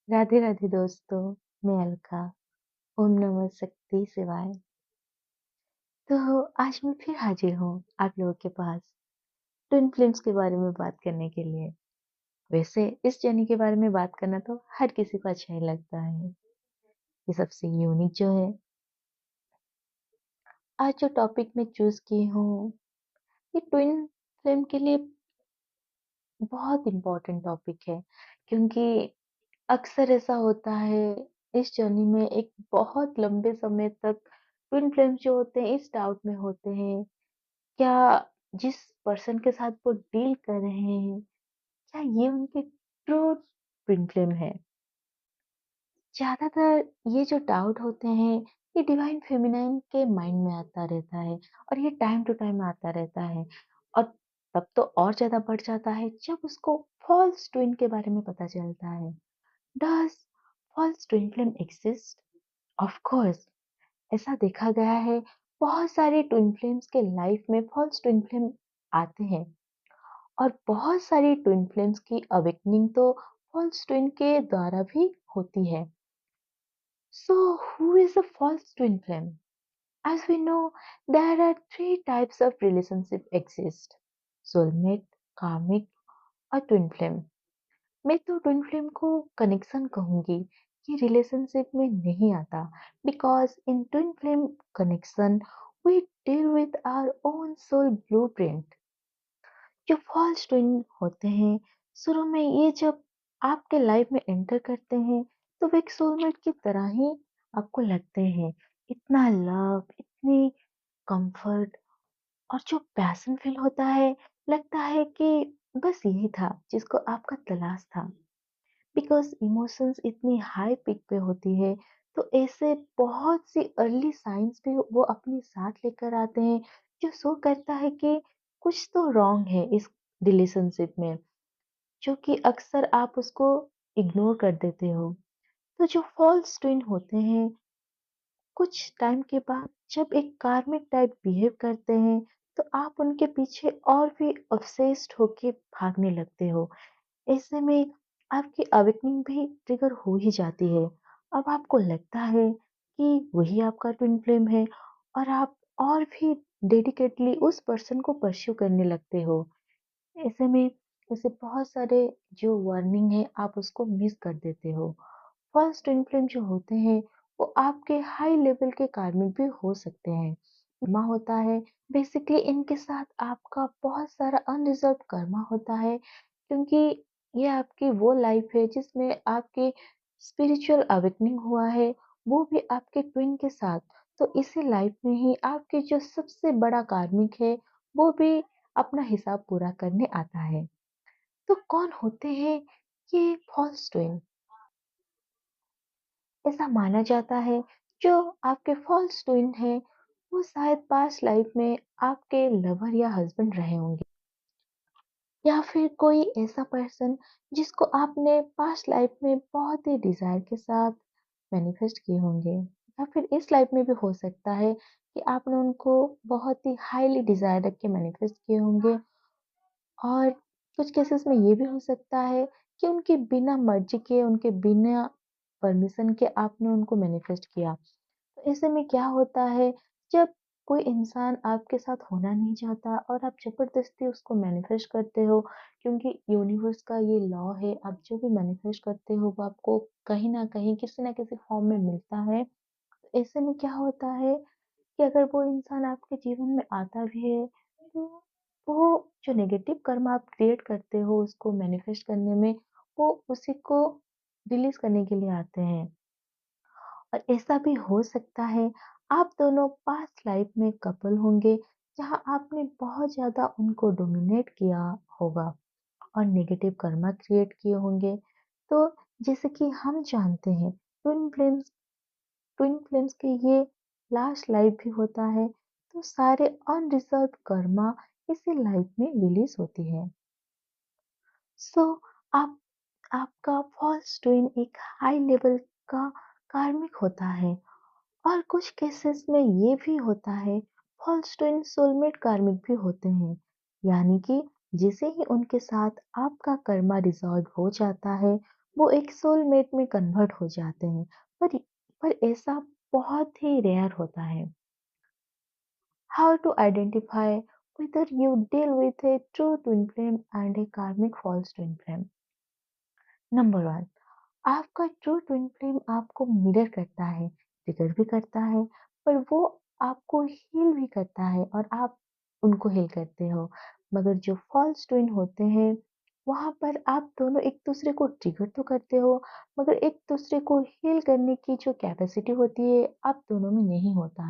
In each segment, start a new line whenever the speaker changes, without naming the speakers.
राधे राधे दोस्तों। मैं अलका। ओम नमः शक्ति शिवाय। तो आज मैं फिर हाजिर हूँ आप लोगों के पास ट्विन फ्लेम्स के बारे में बात करने के लिए। वैसे इस जर्नी के बारे में बात करना तो हर किसी को अच्छा ही लगता है। ये सबसे यूनिक जो है। आज जो टॉपिक मैं चूज की हूँ ये ट्विन फ्लेम के लिए बहुत इम्पोर्टेंट टॉपिक है, क्योंकि अक्सर ऐसा होता है इस जर्नी में एक बहुत लंबे समय तक ट्विन फ्लेम्स जो होते हैं इस डाउट में होते हैं, क्या जिस पर्सन के साथ वो डील कर रहे हैं, क्या ये उनके ट्रू ट्विन फ्लेम है? ज़्यादातर ये जो डाउट होते हैं, ये डिवाइन फेमिनाइन के माइंड में आता रहता है और ये टाइम टू टाइम आता रहता है। और तब तो और ज़्यादा बढ़ जाता है जब उसको फॉल्स ट्विन के बारे में पता चलता है। Does false twin flame exist? Of course, ऐसा देखा गया है, बहुत सारे ट्विन फ्लेम्स के लाइफ में फॉल्स ट्विन फ्लेम आते हैं और बहुत सारी ट्विन फ्लेम्स की अवेकनिंग तो फॉल्स ट्विन के द्वारा भी होती है। So, who is a false twin flame? As we know, there are three types of relationship exist: soulmate, karmic और twin flame. मैं तो ट्विन फ्लेम को कनेक्शन कहूंगी, ये रिलेशनशिप में नहीं आता, because in twin flame connection we deal with our own soul blueprint. जो फॉल्स ट्विन होते हैं, शुरू में ये जब आपके लाइफ में एंटर करते हैं तो वो एक सोलमेट की तरह ही आपको लगते हैं। इतना लव, इतनी कंफर्ट और जो पैशन फील होता है, लगता है कि बस यही था जिसको आपका तलाश था। बिकॉज इमोशंस इतनी हाई पीक पे होती है, तो ऐसे बहुत सी अर्ली साइंस भी वो अपने साथ लेकर आते हैं जो शो करता है कि कुछ तो रॉन्ग है इस रिलेशनशिप में, जो कि अक्सर आप उसको इग्नोर कर देते हो। तो जो फॉल्स ट्विन होते हैं, कुछ टाइम के बाद जब एक कार्मिक टाइप बिहेव करते हैं, तो आप उनके पीछे और भी ऑब्सेस्ड होके भागने लगते हो। ऐसे में आपकी अवेकनिंग भी ट्रिगर हो ही जाती है। अब आपको लगता है कि वही आपका ट्विन फ्लेम है और आप और भी डेडिकेटली उस पर्सन को परस्यू करने लगते हो। ऐसे में ऐसे बहुत सारे जो वार्निंग है आप उसको मिस कर देते हो। फर्स्ट ट्विन फ्लेम जो होते हैं वो आपके हाई लेवल के कार्मिक भी हो सकते हैं। कर्मा होता है, बेसिकली इनके साथ आपका बहुत सारा अनरिजर्व कर्मा होता है, क्योंकि ये आपकी वो लाइफ है जिसमें आपकी स्पिरिचुअल अवेकनिंग हुआ है, वो भी आपके ट्विन के साथ। तो इसी लाइफ में ही आपके जो सबसे बड़ा कार्मिक है, वो भी अपना हिसाब पूरा करने आता है। तो कौन होते हैं ये फॉल्स ट्विन? ऐसा माना जाता है जो आपके फॉल्स ट्विन है वो शायद पास्ट लाइफ में आपके लवर या हस्बैंड रहे होंगे, या फिर कोई ऐसा पर्सन जिसको आपने पास्ट लाइफ में बहुत ही डिजायर के साथ मैनिफेस्ट किए होंगे, या फिर इस लाइफ में भी हो सकता है कि आपने उनको बहुत ही हाईली डिजायर रख के मैनिफेस्ट किए होंगे। और कुछ केसेस में ये भी हो सकता है कि उनके बिना मर्जी के, उनके बिना परमिशन के आपने उनको मैनिफेस्ट किया। तो ऐसे में क्या होता है, जब कोई इंसान आपके साथ होना नहीं चाहता और आप जबरदस्ती उसको मैनिफेस्ट करते हो, क्योंकि यूनिवर्स का ये लॉ है, आप जो भी मैनिफेस्ट करते हो वो आपको कहीं ना कहीं किसी ना किसी फॉर्म में मिलता है। तो ऐसे में क्या होता है कि अगर वो इंसान आपके जीवन में आता भी है, तो वो जो नेगेटिव कर्म आप क्रिएट करते हो उसको मैनिफेस्ट करने में, वो उसी को रिलीज करने के लिए आते हैं। और ऐसा भी हो सकता है आप दोनों पास्ट लाइफ में कपल होंगे, जहां आपने बहुत ज्यादा उनको डोमिनेट किया होगा और नेगेटिव कर्मा क्रिएट किए होंगे। तो जैसे कि हम जानते हैं, ट्विन फ्लेम्स के ये लास्ट लाइफ भी होता है, तो सारे अनरिजर्व कर्मा इसी लाइफ में रिलीज होती है। सो आप आपका फॉल्स ट्विन एक हाई लेवल का कार्मिक होता है। और कुछ केसेस में ये भी होता है, फॉल्स ट्विन सोलमेट कार्मिक भी होते हैं, यानी कि जैसे ही उनके साथ आपका कर्मा रिजॉल्व हो जाता है, वो एक सोलमेट में कन्वर्ट हो जाते हैं। पर पर ऐसा बहुत ही रेयर होता है। How to identify whether you deal with a true twin flame and a karmic false twin flame? Number 1, आपका ट्रू ट्विन फ्लेम आपको मिरर करता है, ट्रिगर भी करता है, पर वो आपको हील भी करता है और आप उनको हील करते हो। मगर जो फॉल्स ट्विन होते हैं, वहाँ पर आप दोनों एक दूसरे को ट्रिगर तो करते हो, मगर एक दूसरे को हील करने की जो कैपेसिटी होती है, आप दोनों में नहीं होता।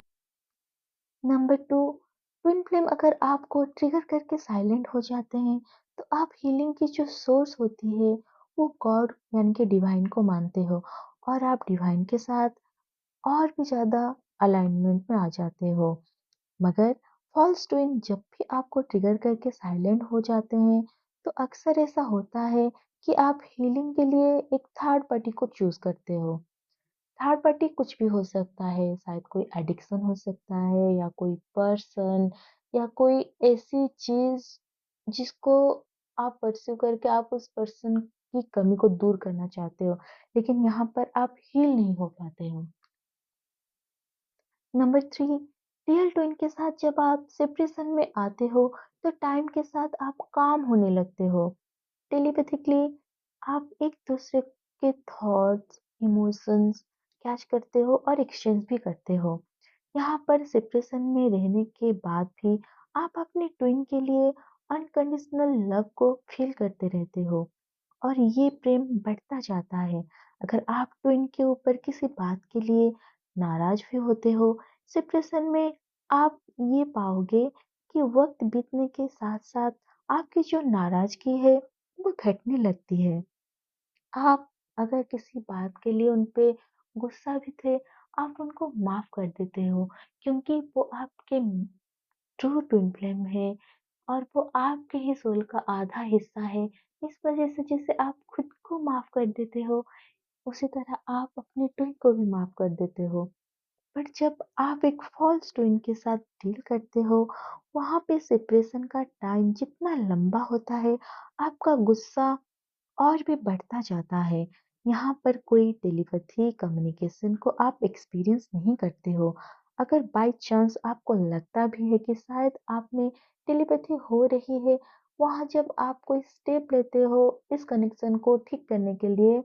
नंबर 2, ट्विन फ्लेम अगर आपको ट्रिगर करके साइलेंट हो जाते हैं, तो आप हीलिंग की जो सोर्स होती है, वो गॉड यानी कि डिवाइन को मानते हो और आप डिवाइन के साथ और भी ज़्यादा अलाइनमेंट में आ जाते हो। मगर फॉल्स ट्विन जब भी आपको ट्रिगर करके साइलेंट हो जाते हैं, तो अक्सर ऐसा होता है कि आप हीलिंग के लिए एक थर्ड पार्टी को चूज़ करते हो। थर्ड पार्टी कुछ भी हो सकता है, शायद कोई एडिक्शन हो सकता है या कोई पर्सन या कोई ऐसी चीज़ जिसको आप परस्यू करके आप उस पर्सन की कमी को दूर करना चाहते हो, लेकिन यहाँ पर आप हील नहीं हो पाते हो। नंबर 3, रियल ट्विन के साथ जब आप सेपरेशन में आते हो, तो टाइम के साथ आप काम होने लगते हो। टेलीपैथिकली आप एक दूसरे के थॉट्स, इमोशंस कैच करते हो और एक्सचेंज भी करते हो। यहाँ पर सेपरेशन में रहने के बाद भी आप अपने ट्विन के लिए अनकंडीशनल लव को फील करते रहते हो और ये प्रेम बढ़ता जाता है। अगर आप ट्विन के ऊपर किसी बात के लिए नाराज भी होते हो, सेपरेशन में आप ये पाओगे कि वक्त बीतने के साथ साथ आपकी जो नाराजगी है वो घटने लगती है। आप अगर किसी बात के लिए उन पे गुस्सा भी थे, आप उनको माफ कर देते हो क्योंकि वो आपके ट्रू ट्विन फ्लेम है और वो आपके ही सोल का आधा हिस्सा है। इस वजह से जैसे आप खुद को माफ कर देते हो, उसी तरह आप अपने ट्विन को भी माफ कर देते हो। बट जब आप एक फॉल्स ट्विन के साथ डील करते हो, वहाँ पे सेपरेशन का टाइम जितना लंबा होता है, आपका गुस्सा और भी बढ़ता जाता है। यहाँ पर कोई टेलीपैथी कम्युनिकेशन को आप एक्सपीरियंस नहीं करते हो। अगर बाय चांस आपको लगता भी है कि शायद आप में टेलीपैथी हो रही है, वहाँ जब आप कोई स्टेप लेते हो इस कनेक्शन को ठीक करने के लिए,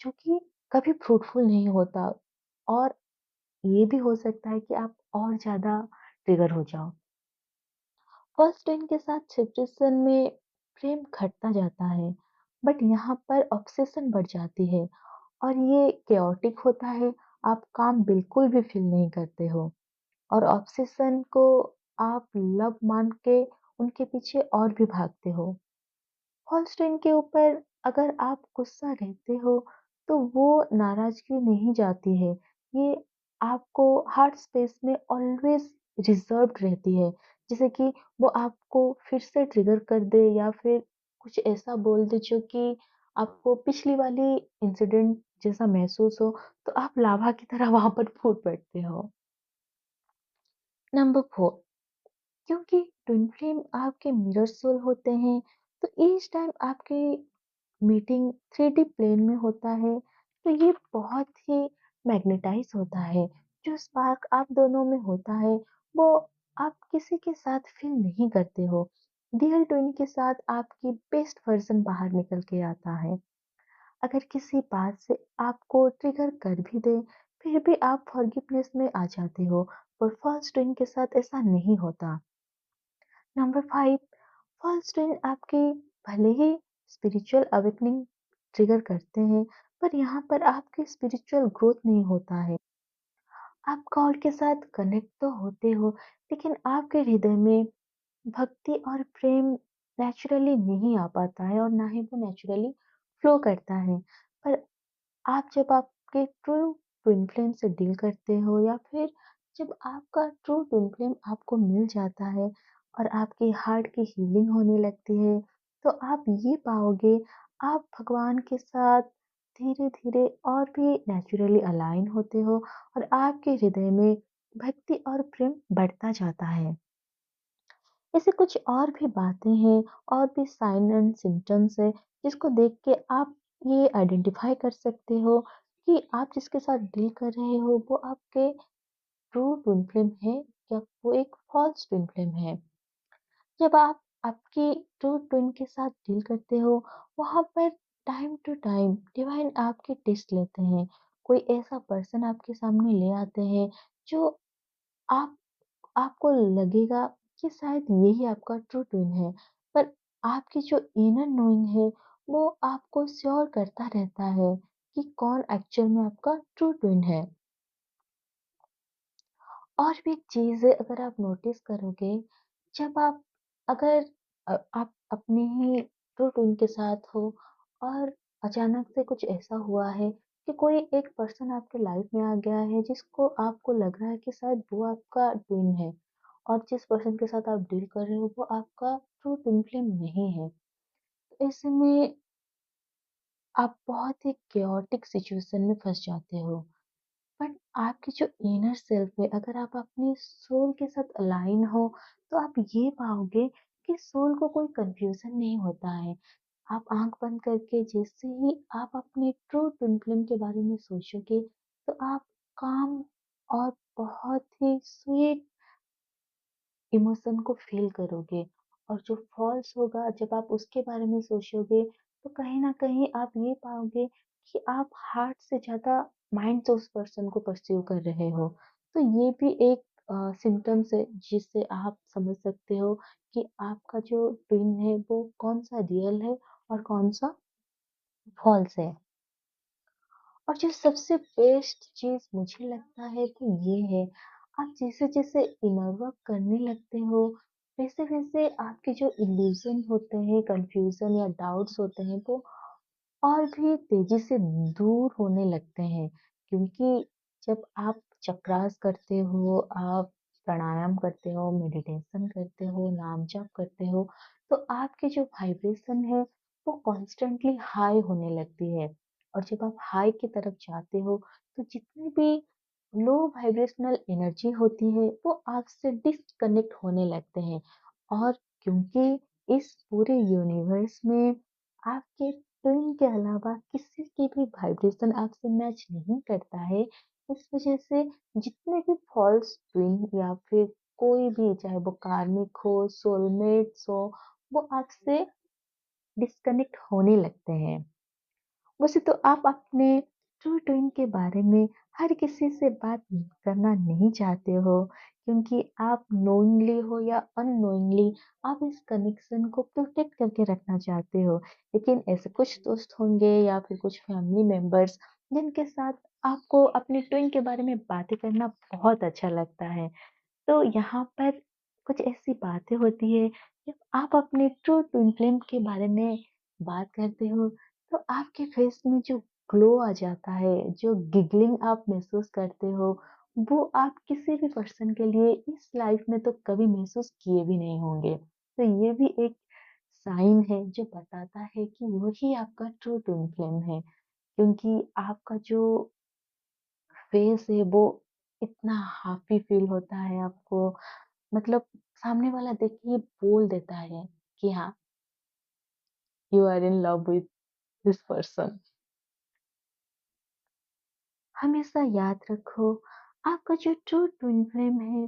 जो कि कभी फ्रूटफुल नहीं होता और ये भी हो सकता है कि आप और ज़्यादा ट्रिगर हो जाओ। फर्स्ट ट्रेन के साथ सेपरेशन में प्रेम घटता जाता है, बट यहाँ पर ऑब्सेशन बढ़ जाती है और ये केओटिक होता है। आप काम बिल्कुल भी फील नहीं करते हो और ऑब्सेशन को आप लव मान के उनके पीछे और भी भागते हो। हॉलस्टाइन के ऊपर अगर आप गुस्सा रहते हो, तो वो नाराज़गी नहीं जाती है। ये आपको हार्ट स्पेस में ऑलवेज़ रिज़र्व्ड रहती है। जैसे कि वो आपको फिर से ट्रिगर कर दे या फिर कुछ ऐसा बोल दे जो कि आपको पिछली वाली इंसिडेंट जैसा महसूस हो, तो आप लावा की तरह वहाँ पर फूट पड़ते हो। नंबर 4, क्योंकि ट्विन फ्लेम आपके मिरर सोल होते हैं, तो ईच टाइम आपकी मीटिंग 3D प्लेन में होता है, तो ये बहुत ही मैग्नेटाइज़ होता है। जो स्पार्क आप दोनों में होता है, वो आप किसी के साथ फ़ील नहीं करते हो। रियल ट्विन के साथ आपकी बेस्ट वर्ज़न बाहर निकल के आता है। अगर किसी बात से आपको ट्रिगर कर भी दे, फिर भी आप फॉरगिवनेस में आ जाते हो, पर फर्स्ट ट्विन के साथ ऐसा नहीं होता। नंबर 5, फॉल्स ट्विन आपके भले ही स्पिरिचुअल अवेकनिंग ट्रिगर करते हैं, पर यहाँ पर आपकी स्पिरिचुअल ग्रोथ नहीं होता है। आप गॉड के साथ कनेक्ट तो होते हो, लेकिन आपके हृदय में भक्ति और प्रेम नेचुरली नहीं आ पाता है और ना ही वो नेचुरली फ्लो करता है। पर आप जब आपके ट्रू ट्विन फ्लेम से डील करते हो या फिर जब आपका ट्रू ट्विन फ्लेम आपको मिल जाता है और आपकी हार्ट की हीलिंग होने लगती है, तो आप ये पाओगे आप भगवान के साथ धीरे-धीरे और भी नेचुरली अलाइन होते हो और आपके हृदय में भक्ति और प्रेम बढ़ता जाता है। ऐसे कुछ और भी बातें हैं और भी साइन एंड सिम्पटम्स है जिसको देख के आप ये आइडेंटिफ़ाई कर सकते हो कि आप जिसके साथ डील कर रहे हो वो आपके ट्रू ट्विन फ्लेम है या वो एक फॉल्स ट्विन फ्लेम है। जब आप आपकी ट्रू ट्विन के साथ डील करते हो, वहाँ पर टाइम टू टाइम डिवाइन आपकी टेस्ट लेते हैं। कोई ऐसा पर्सन आपके सामने ले आते हैं जो आप आपको लगेगा कि शायद यही आपका ट्रू ट्विन है। पर आपकी जो इनर नोइंग है, वो आपको श्योर करता रहता है कि कौन एक्चुअल में आपका ट्रू ट्विन है। और भी एक चीज़ है, अगर आप नोटिस करोगे, जब आप अगर आप अपने ही ट्रू ट्विन के साथ हो और अचानक से कुछ ऐसा हुआ है कि कोई एक पर्सन आपके लाइफ में आ गया है जिसको आपको लग रहा है कि शायद वो आपका ट्विन है, और जिस पर्सन के साथ आप डील कर रहे हो वो आपका ट्रू ट्विन फ्लेम नहीं है। तो ऐसे में आप बहुत ही केओटिक सिचुएशन में फँस जाते हो। बट आपकी जो इनर सेल्फ है, अगर आप अपनी सोल के साथ अलाइन हो, तो आप ये पाओगे कि सोल को कोई कंफ्यूजन नहीं होता है। आप आंख बंद करके जैसे ही आप अपने ट्रू ट्विन फ्लेम के बारे में सोचोगे, तो आप काम और बहुत ही स्वीट इमोशन को फ़ील करोगे। और जो फ़ॉल्स होगा, जब आप उसके बारे में सोचोगे, तो कहीं न कहीं आप ये पाओगे कि आप हार्ट से ज़्यादा माइंड से उस पर्सन को परसीव कर रहे हो। तो ये भी एक सिम्पटम्स है जिससे आप समझ सकते हो कि आपका जो ट्विन है वो कौन-सा रियल है और कौन-सा फ़ॉल्स है। और जो सबसे बेस्ट चीज़ मुझे लगता है कि ये है, आप जैसे-जैसे इनर वर्क करने लगते हो, वैसे-वैसे आपके जो इल्यूज़न होते हैं, कन्फ्यूज़न या डाउट्स होते हैं, वो और भी तेजी से दूर होने लगते हैं। क्योंकि जब आप चक्रास करते हो, आप प्राणायाम करते हो, मेडिटेशन करते हो, नाम जप करते हो, तो आपकी जो वाइब्रेशन है वो कॉन्स्टेंटली हाई होने लगती है। और जब आप हाई की तरफ जाते हो, तो जितनी भी लो वाइब्रेशनल एनर्जी होती है वो आपसे डिस्कनेक्ट होने लगते हैं। और क्योंकि इस पूरे यूनिवर्स में आपके ट्विन के अलावा किसी की भी वाइब्रेशन आपसे मैच नहीं करता है, इस वजह से जितने भी फॉल्स ट्विन या फिर कोई भी, चाहे वो कार्मिक हो, सोलमेट्स हो, वो आपसे डिस्कनेक्ट होने लगते हैं। वैसे तो आप अपने ट्रू ट्विन के बारे में हर किसी से बात करना नहीं चाहते हो, क्योंकि आप नोइंगली हो या अननोइंगली आप इस कनेक्शन को प्रोटेक्ट करके रखना चाहते हो। लेकिन ऐसे कुछ दोस्त होंगे या फिर कुछ फैमिली मेंबर्स जिनके साथ आपको अपने ट्विन के बारे में बातें करना बहुत अच्छा लगता है। तो यहाँ पर कुछ ऐसी बातें होती है, जब आप अपने ट्रू ट्विन फ्लेम के बारे में बात करते हो, तो आपके फेस में जो ग्लो आ जाता है, जो गिगलिंग आप महसूस करते हो, वो आप किसी भी पर्सन के लिए इस लाइफ में तो कभी महसूस किए भी नहीं होंगे। तो ये भी एक साइन है जो बताता है कि वही आपका ट्रू ट्विन फ्लेम है, क्योंकि आपका जो फेस है वो इतना हैप्पी फील होता है आपको, मतलब सामने वाला देख के ये बोल देता है कि हाँ, you are in love with this person. हमेशा याद रखो, आपका जो ट्रू ट्विन फ्लेम है,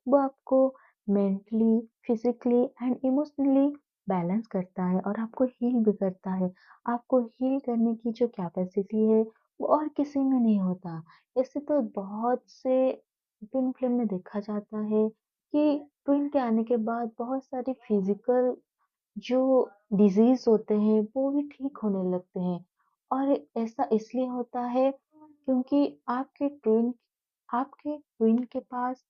वो आपको mentally, physically and emotionally balance करता है और आपको हील भी करता है। आपको हील करने की जो कैपेसिटी है, वो और किसी में नहीं होता। ऐसे तो बहुत से ट्विन फ्लेम में देखा जाता है कि ट्विन के आने के बाद बहुत सारी फिजिकल जो डिजीज़ होते हैं वो भी ठीक होने लगते हैं। और ऐसा इसलिए होता है क्योंकि आपके ट्विन के पास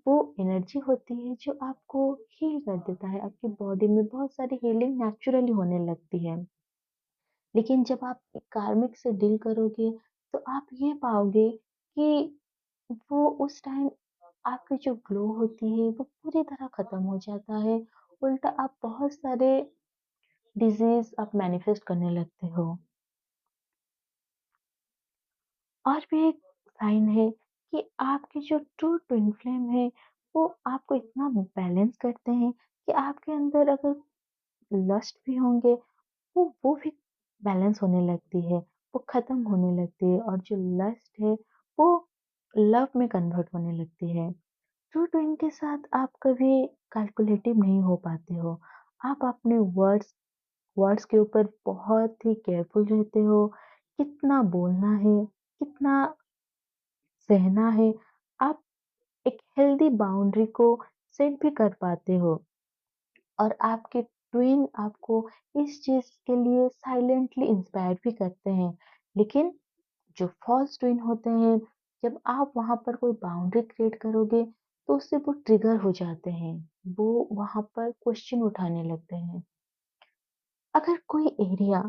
वो एनर्जी होती है जो आपको हील कर देता है। आपकी बॉडी में बहुत सारी हीलिंग नेचुरली होने लगती है। लेकिन जब आप कार्मिक से डील करोगे, तो आप ये पाओगे कि वो उस टाइम आपकी जो ग्लो होती है वो पूरी तरह खत्म हो जाता है। उल्टा आप बहुत सारे डिज़ीज़ आप मैनिफेस्ट करने लगते हो। और भी एक साइन है कि आपके जो ट्रू ट्विन फ्लेम है, वो आपको इतना बैलेंस करते हैं कि आपके अंदर अगर लस्ट भी होंगे, वो भी बैलेंस होने लगती है, वो खत्म होने लगती है और जो लस्ट है वो लव में कन्वर्ट होने लगती है। ट्रू ट्विन के साथ आप कभी कैलकुलेटिव नहीं हो पाते हो। आप अपने वर्ड्स वर्ड्स के ऊपर बहुत ही केयरफुल रहते हो, कितना बोलना है, कितना सहना है। आप एक हेल्दी बाउंड्री को सेट भी कर पाते हो और आपके ट्विन आपको इस चीज़ के लिए साइलेंटली इंस्पायर भी करते हैं। लेकिन जो फॉल्स ट्विन होते हैं, जब आप वहाँ पर कोई बाउंड्री क्रिएट करोगे, तो उससे वो ट्रिगर हो जाते हैं। वो वहाँ पर क्वेश्चन उठाने लगते हैं। अगर कोई एरिया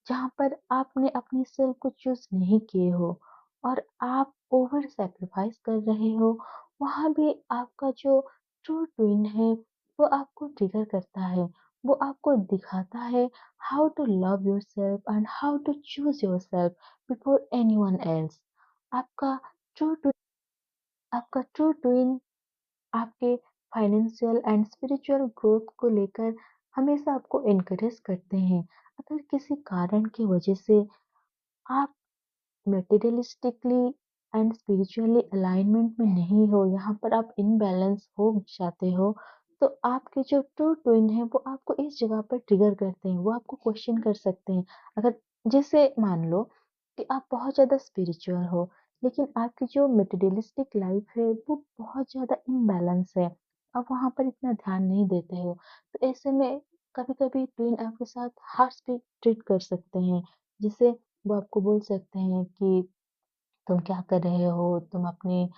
जहाँ पर आपने अपनी सेल्फ को चूज़ नहीं किए हो और आप ओवर सैक्रिफाइस कर रहे हो, वहाँ भी आपका जो ट्रू ट्विन है, वो आपको ट्रिगर करता है। वो आपको दिखाता है how to love yourself and how to choose yourself before anyone else. आपका ट्रू ट्विन आपका ट्रू ट्विन आपके फाइनेंशियल एंड स्पिरिचुअल ग्रोथ को लेकर हमेशा आपको एनकरेज करते हैं। अगर किसी कारण की वजह से आप मटेरियलिस्टिकली एंड स्पिरिचुअली अलाइनमेंट में नहीं हो, यहाँ पर आप इनबैलेंस हो जाते हो, तो आपके जो ट्रू ट्विन है वो आपको इस जगह पर ट्रिगर करते हैं, वो आपको क्वेश्चन कर सकते हैं। अगर जैसे मान लो कि आप बहुत ज़्यादा स्पिरिचुअल हो, लेकिन आपकी जो मटेरियलिस्टिक लाइफ है वो बहुत ज़्यादा इम्बैलेंस है, आप वहाँ पर इतना ध्यान नहीं देते हो, तो ऐसे में कभी-कभी ट्विन आपके साथ हार्श भी ट्रीट कर सकते हैं, जिससे वो आपको बोल सकते हैं कि तुम क्या कर रहे हो? तुम अपने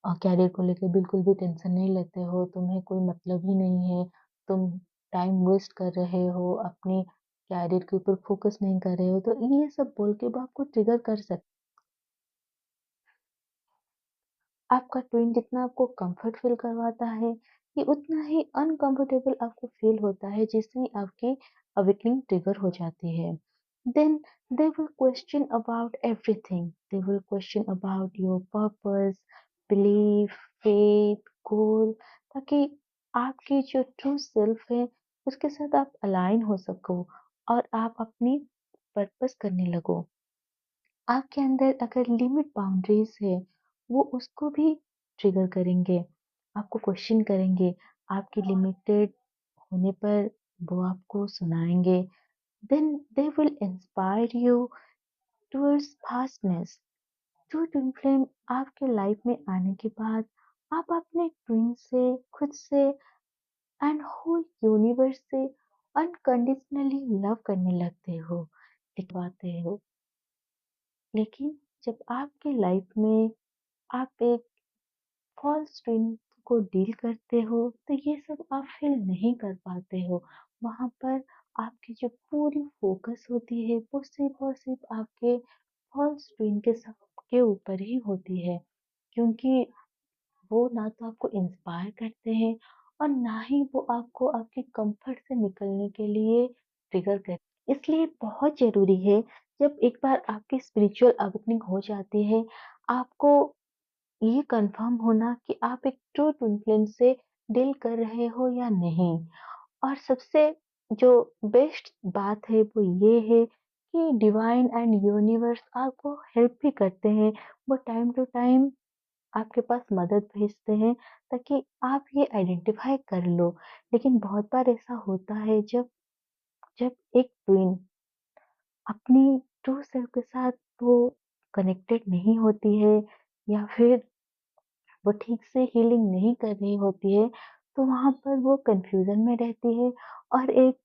करियर को लेके बिल्कुल भी टेंशन नहीं लेते हो, तुम्हें कोई मतलब ही नहीं है, तुम टाइम वेस्ट कर रहे हो, अपने करियर के ऊपर फोकस नहीं कर रहे हो, तो ये सब बोल के वो आपको ट्रिगर कर सकते। आपका ट्विन जितना आपको कंफर्ट फील करवाता है, ये उतना ही अनकंफर्टेबल आपको फील होता है जिससे आपकी अवेकनिंग ट्रिगर हो जाती है। Then they will question about everything, they will question about your purpose, belief, faith, goal, ताकि आपकी जो ट्रू सेल्फ है उसके साथ आप अलाइन हो सको और आप अपनी पर्पस करने लगो। आपके अंदर अगर लिमिट बाउंड्रीज है, वो उसको भी ट्रिगर करेंगे, आपको क्वेश्चन करेंगे, आपकी लिमिटेड होने पर वो आपको सुनाएंगे। Then they will inspire you towards fastness. True twin flame आपके लाइफ में आने के बाद आप अपने ट्विन से, खुद से एंड होल यूनिवर्स से अनकंडीशनली लव करने लगते हो, दिखवाते हो। लेकिन जब आपके लाइफ में आप एक फॉल्स ड्रीम को डील करते हो, तो ये सब आप फील नहीं कर पाते हो। वहाँ पर आपकी जो पूरी फोकस होती है, वो सिर्फ और सिर्फ आपके फॉल्स ड्रीम के ऊपर ही होती है। क्योंकि वो ना तो आपको इंस्पायर करते हैं और ना ही वो आपको आपके कंफर्ट से निकलने के लिए ट्रिगर करते। इसलिए बहुत ज़रूरी है, जब एक बार आपकी स्पिरिचुअल अवेकनिंग हो जाती है, आपको ये कंफर्म होना कि आप एक ट्रू ट्विन फ्लेम से डील कर रहे हो या नहीं। और सबसे जो बेस्ट बात है वो ये है कि डिवाइन एंड यूनिवर्स आपको हेल्प भी करते हैं। वो टाइम टू टाइम आपके पास मदद भेजते हैं ताकि आप ये आइडेंटिफाई कर लो। लेकिन बहुत बार ऐसा होता है, जब जब एक ट्विन अपनी ट्रू सेल्फ के साथ वो कनेक्टेड नहीं होती है या फिर वो ठीक से हीलिंग नहीं कर रही होती है, तो वहाँ पर वो कन्फ्यूज़न में रहती है और एक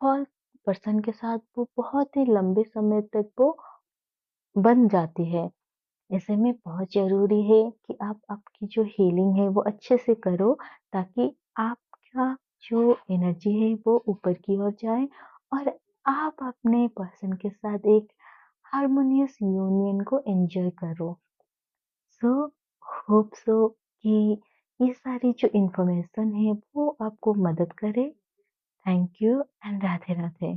फॉल्स पर्सन के साथ वो बहुत ही लंबे समय तक वो बन जाती है। ऐसे में बहुत ज़रूरी है कि आप आपकी जो हीलिंग है वो अच्छे से करो, ताकि आपका जो एनर्जी है वो ऊपर की ओर जाए और आप अपने पर्सन के साथ एक हार्मोनियस यूनियन को एन्जॉय करो। सो होप सो कि ये सारी जो इन्फॉर्मेशन है वो आपको मदद करे। Thank you and Radhe Radhe.